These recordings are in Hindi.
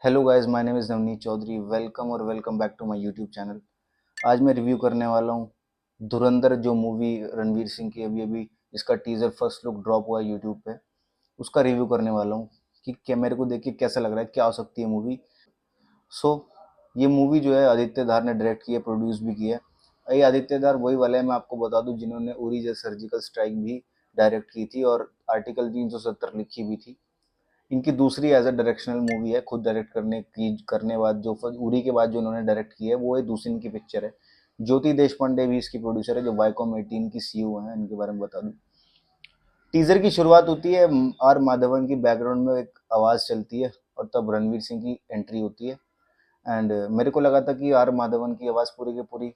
Hello guys, my name is Navneet Chaudhary. Welcome और welcome back to my YouTube channel. आज मैं रिव्यू करने वाला हूँ धुरंधर, जो मूवी रणवीर सिंह की अभी अभी इसका टीज़र फर्स्ट लुक ड्रॉप हुआ है यूट्यूब पे। उसका रिव्यू करने वाला हूँ कि क्या मेरे को देख के कैसा लग रहा है, क्या हो सकती है मूवी। सो ये मूवी जो है आदित्य धार ने डायरेक्ट की है, प्रोड्यूस भी किया है। ये आदित्य धार वही वाले हैं, मैं आपको बता दूं, जिन्होंने उरी जैसे सर्जिकल स्ट्राइक भी डायरेक्ट की थी और आर्टिकल 370 लिखी भी थी। इनकी दूसरी एज अ डायरेक्शनल मूवी है, खुद डायरेक्ट करने बाद जो उरी के बाद जो उन्होंने डायरेक्ट की है वो है दूसरी इनकी पिक्चर है। ज्योति देश पांडे भी इसकी प्रोड्यूसर है, जो वाईकॉम 18 की सीईओ हैं। इनके बारे में बता दूं, टीजर की शुरुआत होती है आर माधवन की बैकग्राउंड में एक आवाज़ चलती है और तब रणवीर सिंह की एंट्री होती है। एंड मेरे को लगा था कि आर माधवन की आवाज़ पूरी की पूरी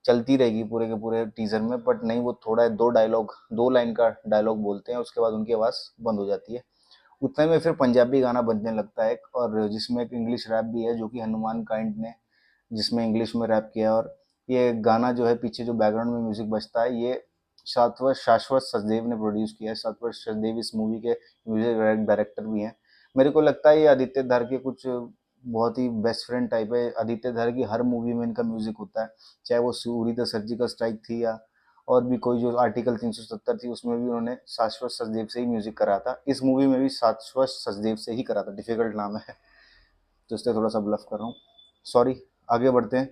चलती रहेगी पूरे के पूरे टीजर में, बट नहीं, वो थोड़ा दो लाइन का डायलॉग बोलते हैं, उसके बाद उनकी आवाज़ बंद हो जाती है। उतने में फिर पंजाबी गाना बजने लगता है एक, और जिसमें एक इंग्लिश रैप भी है, जो कि हनुमान काइंड ने जिसमें इंग्लिश में रैप किया है। और ये गाना जो है, पीछे जो बैकग्राउंड में म्यूजिक बजता है, ये शाश्वत शाश्वत सचदेव ने प्रोड्यूस किया है। शाश्वत सचदेव इस मूवी के म्यूजिक डायरेक्टर भी हैं। मेरे को लगता है ये आदित्य धर के कुछ बहुत ही बेस्ट फ्रेंड टाइप है। आदित्य धर की हर मूवी में इनका म्यूजिक होता है, चाहे वो सूरी द सर्जिकल स्ट्राइक थी या और भी कोई जो आर्टिकल 370 थी, उसमें भी उन्होंने शाश्वत सचदेव से ही म्यूजिक करा था। इस मूवी में भी शाश्वत सचदेव से ही करा था। डिफिकल्ट नाम है तो इसलिए थोड़ा सा ब्लफ कर रहा हूँ, सॉरी। आगे बढ़ते हैं।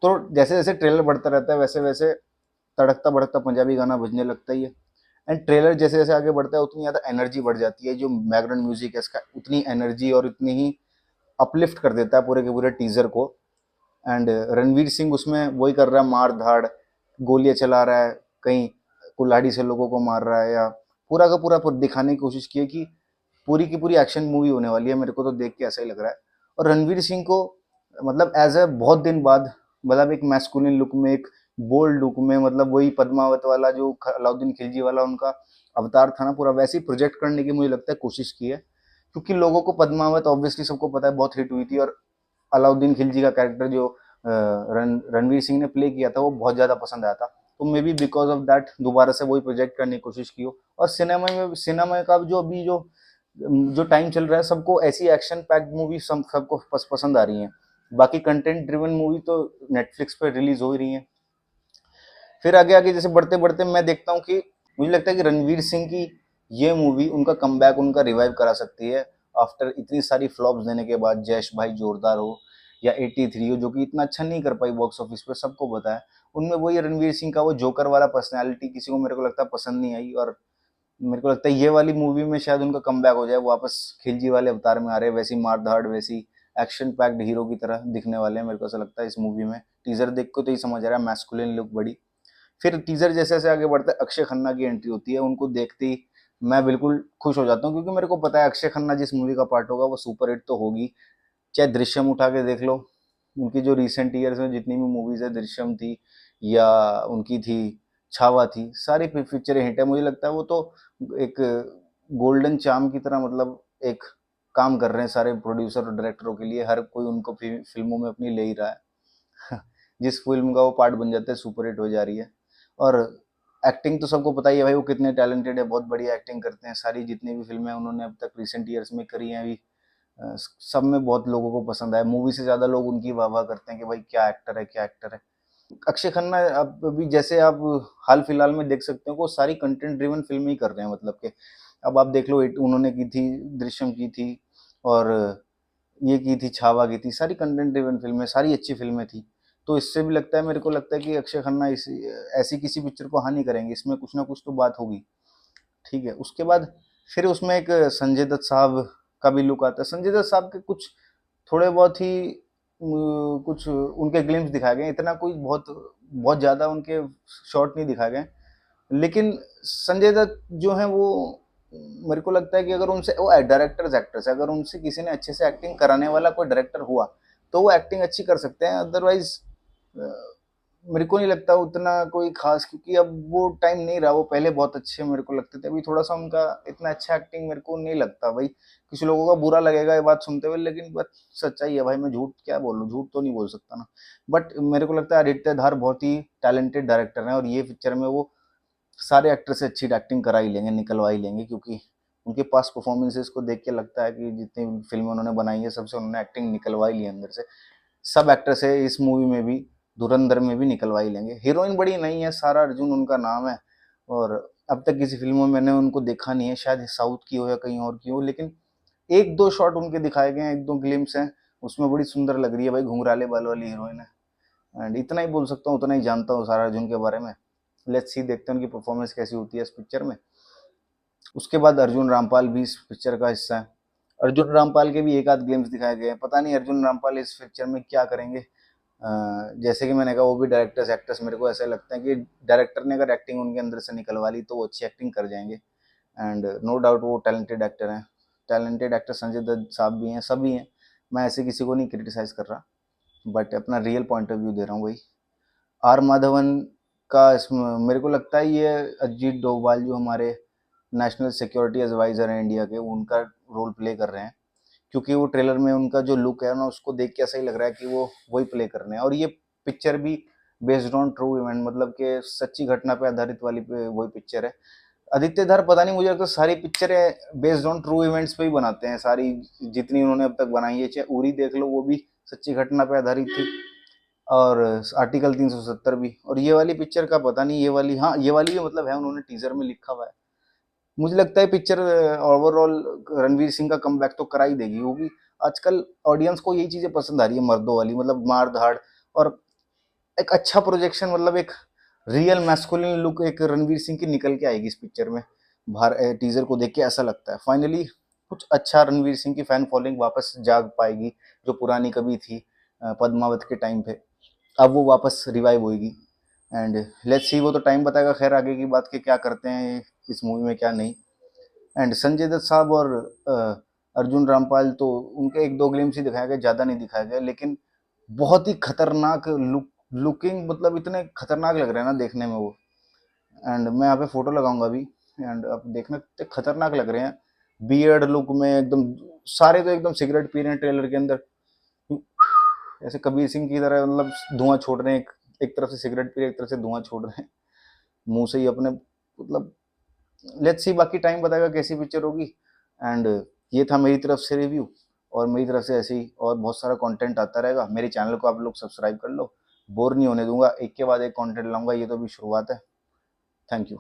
तो जैसे जैसे ट्रेलर बढ़ता रहता है, वैसे वैसे तड़कता भड़कता पंजाबी गाना बजने लगता ही है। एंड ट्रेलर जैसे जैसे आगे बढ़ता है, उतनी ज़्यादा एनर्जी बढ़ जाती है। जो बैकग्राउंड म्यूजिक है इसका, उतनी एनर्जी और इतनी ही अपलिफ्ट कर देता है पूरे के पूरे टीजर को। एंड रणवीर सिंह उसमें वही कर रहा है, मार धाड़, गोलियां चला रहा है, कहीं कुल्हाड़ी से लोगों को मार रहा है, या पूरा दिखाने की कोशिश की है कि पूरी की पूरी एक्शन मूवी होने वाली है। मेरे को तो देख के ऐसा ही लग रहा है। और रणवीर सिंह को मतलब एज ए बहुत दिन बाद, मतलब एक मैस्कुलिन लुक में, एक बोल्ड लुक में, मतलब वही पद्मावत वाला जो अलाउद्दीन खिलजी वाला उनका अवतार था ना, पूरा वैसे ही प्रोजेक्ट करने की मुझे लगता है कोशिश की है। क्योंकि लोगों को पद्मावत ऑब्वियसली सबको पता है बहुत हिट हुई थी, और अलाउद्दीन खिलजी का कैरेक्टर जो रणवीर सिंह ने प्ले किया था वो बहुत ज़्यादा पसंद आया था। तो may be because of that दोबारा से वही प्रोजेक्ट करने की कोशिश की हो। और सिनेमा का जो अभी जो टाइम चल रहा है, सबको ऐसी एक्शन पैक्ड मूवी सबको पसंद आ रही हैं। बाकी कंटेंट ड्रिवन मूवी तो नेटफ्लिक्स पे रिलीज हो ही रही है। फिर आगे आगे जैसे बढ़ते बढ़ते मैं देखता हूँ कि मुझे लगता है कि रणवीर सिंह की ये मूवी उनका कमबैक, उनका रिवाइव करा सकती है। आफ्टर इतनी सारी फ्लॉप्स देने के बाद, जैश भाई जोरदार हो या 83 हो, जो कि इतना अच्छा नहीं कर पाई बॉक्स ऑफिस पे, सबको पता है। उनमें वही रणवीर सिंह का वो जोकर वाला पर्सनैलिटी किसी को, मेरे को लगता है, पसंद नहीं आई। और मेरे को लगता है ये वाली मूवी में शायद उनका कमबैक हो जाए, वो वापस खिलजी वाले अवतार में आ रहे हैं, वैसी मार धाड़, वैसी एक्शन पैक्ड हीरो की तरह दिखने वाले हैं। मेरे को ऐसा लगता है इस मूवी में, टीजर देख के तो ही समझ आ रहा है, मैस्कुलिन लुक बड़ी। फिर टीजर जैसे जैसे आगे बढ़ता है, अक्षय खन्ना की एंट्री होती है। उनको देखते ही मैं बिल्कुल खुश हो जाता हूँ, क्योंकि मेरे को पता है अक्षय खन्ना जिस मूवी का पार्ट होगा वो सुपर हिट तो होगी। चाहे दृश्यम उठा के देख लो, उनकी जो रिसेंट ईयर्स में जितनी भी मूवीज है, दृश्यम थी या उनकी थी छावा थी, सारी पिक्चरें हिट है। मुझे लगता है वो तो एक गोल्डन चाम की तरह, मतलब एक काम कर रहे हैं सारे प्रोड्यूसर और डायरेक्टरों के लिए। हर कोई उनको फिल्मों में अपनी ले ही रहा है। जिस फिल्म का वो पार्ट बन जाता है, सुपर हिट हो जा रही है। और एक्टिंग तो सबको पता ही है भाई, वो कितने टैलेंटेड है, बहुत बढ़िया एक्टिंग करते हैं। सारी जितनी भी फिल्में उन्होंने अब तक रिसेंट ईयर्स में करी हैं, अभी सब में बहुत लोगों को पसंद आया। मूवी से ज़्यादा लोग उनकी वाह वाह करते हैं कि भाई क्या एक्टर है, क्या एक्टर है। अक्षय खन्ना अब अभी जैसे आप हाल फिलहाल में देख सकते हो, वो सारी कंटेंट ड्रिवन फिल्में ही कर रहे हैं। मतलब कि अब आप देख लो, उन्होंने की थी, दृश्यम की थी, और ये की थी, छावा की थी, सारी कंटेंट ड्रिवन फिल्में, सारी अच्छी फिल्में थी। तो इससे भी लगता है, मेरे को लगता है कि अक्षय खन्ना ऐसी किसी पिक्चर को हानि करेंगे, इसमें कुछ ना कुछ तो बात होगी। ठीक है, उसके बाद फिर उसमें एक संजय दत्त साहब का भी लुक आता है। संजय दत्त साहब के कुछ थोड़े बहुत ही कुछ उनके ग्लिम्स दिखाए गए, इतना कोई बहुत बहुत ज़्यादा उनके शॉट नहीं दिखाए गए। लेकिन संजय दत्त जो है वो, मेरे को लगता है कि अगर उनसे, वो डायरेक्टर्स एक्टर्स, अगर उनसे किसी ने अच्छे से एक्टिंग कराने वाला कोई डायरेक्टर हुआ तो वो एक्टिंग अच्छी कर सकते हैं। अदरवाइज मेरे को नहीं लगता उतना कोई खास, क्योंकि अब वो टाइम नहीं रहा। वो पहले बहुत अच्छे मेरे को लगते थे, अभी थोड़ा सा उनका इतना अच्छा एक्टिंग मेरे को नहीं लगता भाई। किसी लोगों का बुरा लगेगा ये बात सुनते हुए, लेकिन बस सच्चाई है भाई, मैं झूठ क्या बोलूं, झूठ तो नहीं बोल सकता ना। बट मेरे को लगता है आदित्य धार बहुत ही टैलेंटेड डायरेक्टर हैं, और ये पिक्चर में वो सारे एक्टर से अच्छी एक्टिंग करा ही लेंगे, निकलवा ही लेंगे, क्योंकि उनके पास परफॉर्मेंसेस को देख के लगता है कि जितनी फिल्में उन्होंने बनाई है सबसे उन्होंने एक्टिंग निकलवा ही ली अंदर से। सब एक्टर से इस मूवी में भी, धुरंधर में भी निकलवा ही लेंगे। हीरोइन बड़ी नहीं है, सारा अर्जुन उनका नाम है, और अब तक किसी फिल्मों में मैंने उनको देखा नहीं है, शायद साउथ की हो या कहीं और की हो, लेकिन एक दो शॉट उनके दिखाए गए हैं, एक दो ग्लिम्स हैं, उसमें बड़ी सुंदर लग रही है भाई, घुंघराले बाल वाली हीरोइन है। एंड इतना ही बोल सकता हूँ, उतना ही जानता हूँ सारा अर्जुन के बारे में। लेट्स सी, देखते हैं उनकी परफॉर्मेंस कैसी होती है इस पिक्चर में। उसके बाद अर्जुन रामपाल भी इस पिक्चर का हिस्सा है। अर्जुन रामपाल के भी एक आध ग्लिम्स दिखाए गए हैं, पता नहीं अर्जुन रामपाल इस पिक्चर में क्या करेंगे। जैसे कि मैंने कहा, वो भी डायरेक्टर्स एक्टर्स, मेरे को ऐसा लगता है कि डायरेक्टर ने अगर एक्टिंग उनके अंदर से निकलवा ली तो वो अच्छी एक्टिंग कर जाएंगे। एंड नो डाउट वो टैलेंटेड एक्टर हैं। टैलेंटेड एक्टर संजय दत्त साहब भी हैं, सभी हैं, मैं ऐसे किसी को नहीं क्रिटिसाइज कर रहा, बट अपना रियल पॉइंट ऑफ व्यू दे रहा हूँ भाई। आर माधवन का इसमें मेरे को लगता है ये अजीत डोभाल जो हमारे नेशनल सिक्योरिटी एडवाइजर हैं इंडिया के, उनका रोल प्ले कर रहे हैं, क्योंकि वो ट्रेलर में उनका जो लुक है ना, उसको देख के ऐसा ही लग रहा है कि वो वही प्ले कर रहे हैं। और ये पिक्चर भी बेस्ड ऑन ट्रू इवेंट, मतलब कि सच्ची घटना पे आधारित वाली वही पिक्चर है। आदित्य धर पता नहीं, मुझे लगता है सारी पिक्चरें बेस्ड ऑन ट्रू इवेंट्स पे ही बनाते हैं, सारी जितनी उन्होंने अब तक बनाई है, चाहे उरी देख लो, वो भी सच्ची घटना पे आधारित थी, और आर्टिकल 370 भी। और ये वाली पिक्चर का पता नहीं, ये वाली, हाँ ये वाली भी मतलब है, उन्होंने टीजर में लिखा हुआ है। मुझे लगता है पिक्चर ओवरऑल रणवीर सिंह का कमबैक तो करा ही देगी, वो भी आजकल ऑडियंस को यही चीजें पसंद आ रही है, मर्दों वाली, मतलब मार धाड़, और एक अच्छा प्रोजेक्शन, मतलब एक रियल मैस्कुलिन लुक एक रणवीर सिंह की निकल के आएगी इस पिक्चर में। बाहर टीजर को देख के ऐसा लगता है फाइनली कुछ अच्छा रणवीर सिंह की फैन फॉलोइंग वापस जाग पाएगी, जो पुरानी कभी थी पद्मावत के टाइम पे, अब वो वापस रिवाइव होएगी। एंड लेट्स सी, वो तो टाइम बताएगा खैर आगे की बात, के क्या करते हैं इस मूवी में क्या नहीं। एंड संजय दत्त साहब और अर्जुन रामपाल तो उनके एक दो ग्लिम्स ही दिखाया गया, ज़्यादा नहीं दिखाया गया, लेकिन बहुत ही खतरनाक लुकिंग, मतलब इतने खतरनाक लग रहे हैं ना देखने में वो। एंड मैं यहाँ पे फोटो लगाऊंगा अभी, एंड अब देखना कितने खतरनाक लग रहे हैं, बियर्ड लुक में एकदम, सारे तो एकदम सिगरेट पी रहे हैं ट्रेलर के अंदर, ऐसे कबीर सिंह की तरह, मतलब धुआं छोड़ रहे हैं, एक तरफ से सिगरेट पी रहे हैं, एक तरफ से धुआं छोड़ रहे हैं मुंह से ही अपने, मतलब लेट्स सी, बाकी टाइम बताएगा कैसी पिक्चर होगी। एंड ये था मेरी तरफ से रिव्यू, और मेरी तरफ से ऐसे ही और बहुत सारा कंटेंट आता रहेगा। मेरे चैनल को आप लोग सब्सक्राइब कर लो, बोर नहीं होने दूंगा, एक के बाद एक कंटेंट लाऊंगा, ये तो भी शुरुआत है। Thank you.